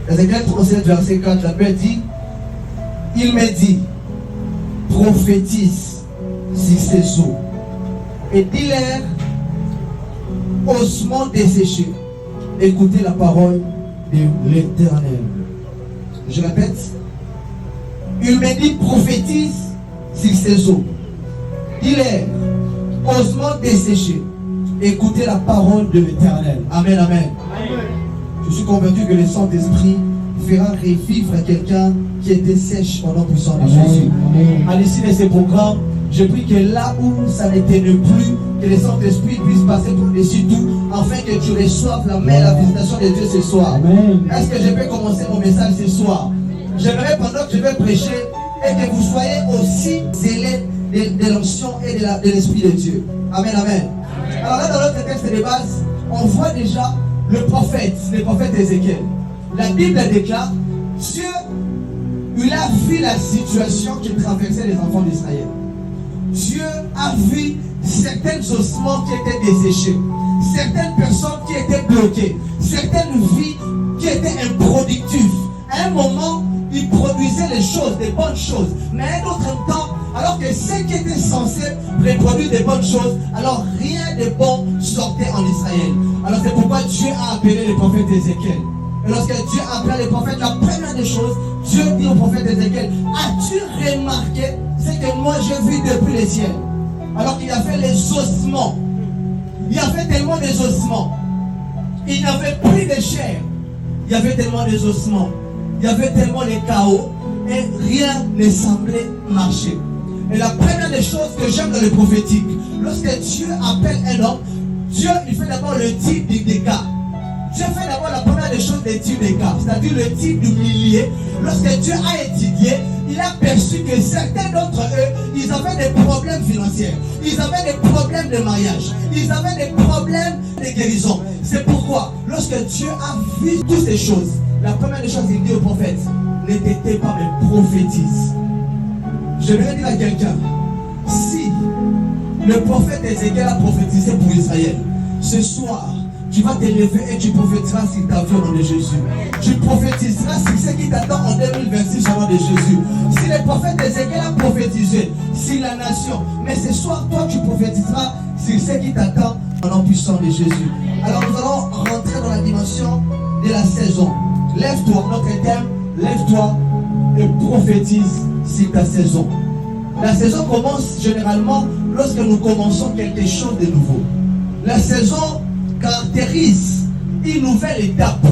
Ézéchiel 37, verset 4, la Bible dit, il me dit, prophétise sur ces eaux et dis-leur, ossements desséchés, écoutez la parole de l'Éternel. Je répète, il me dit, prophétise sur ces eaux, dis-leur, ossements desséchés, écoutez la parole de l'Éternel. Amen, amen. Amen. Je suis convaincu que le Saint-Esprit fera revivre quelqu'un qui était sèche au nom puissant de Jésus. À l'issue de ces programmes, je prie que là où ça n'était plus, que le Saint-Esprit puisse passer par-dessus tout, afin que tu reçoives la main, la visitation de Dieu ce soir. Est-ce que je peux commencer mon message ce soir? J'aimerais pendant que je vais prêcher et que vous soyez aussi zélés de l'onction et de l'Esprit de Dieu. Amen, amen. Alors là, dans notre texte de base, on voit déjà le prophète Ézéchiel. La Bible déclare, Dieu, il a vu la situation qui traversait les enfants d'Israël. Dieu a vu certains ossements qui étaient desséchés, certaines personnes qui étaient bloquées, certaines vies qui étaient improductives. À un moment, il produisait les choses, des bonnes choses, mais à un autre temps, alors que ceux qui étaient censés reproduire des bonnes choses, alors rien de bon sortait en Israël. Alors c'est pourquoi Dieu a appelé le prophète Ézéchiel. Et lorsque Dieu appelle les prophètes, la première des choses, Dieu dit au prophète Ézéchiel, as-tu remarqué ce que moi j'ai vu depuis les ciels? Alors qu'il a fait les ossements. Il y avait tellement des ossements. Il n'y avait plus de chair. Il y avait tellement des ossements. Il y avait tellement de chaos. Et rien ne semblait marcher. Et la première des choses que j'aime dans le prophétique, lorsque Dieu appelle un homme, Dieu il fait d'abord le type des cas. Dieu fait d'abord la première des choses des types des cas, c'est-à-dire le type du millier. Lorsque Dieu a étudié, il a perçu que certains d'entre eux, ils avaient des problèmes financiers, ils avaient des problèmes de mariage, ils avaient des problèmes de guérison. C'est pourquoi, lorsque Dieu a vu toutes ces choses, la première des choses, il dit au prophète, ne t'étais pas, mais prophétise. Je vais dire à quelqu'un, si le prophète Ézéchiel a prophétisé pour Israël, ce soir, tu vas te lever et tu prophétiseras sur ta vie au nom de Jésus. Tu prophétiseras sur ce qui t'attend en 2026 au nom de Jésus. Si le prophète Ézéchiel a prophétisé sur la nation, mais ce soir, toi, tu prophétiseras sur ce qui t'attend au nom puissant de Jésus. Alors nous allons rentrer dans la dimension de la saison. Lève-toi, notre thème, lève-toi et prophétise sur ta saison. La saison commence généralement lorsque nous commençons quelque chose de nouveau. La saison caractérise une nouvelle étape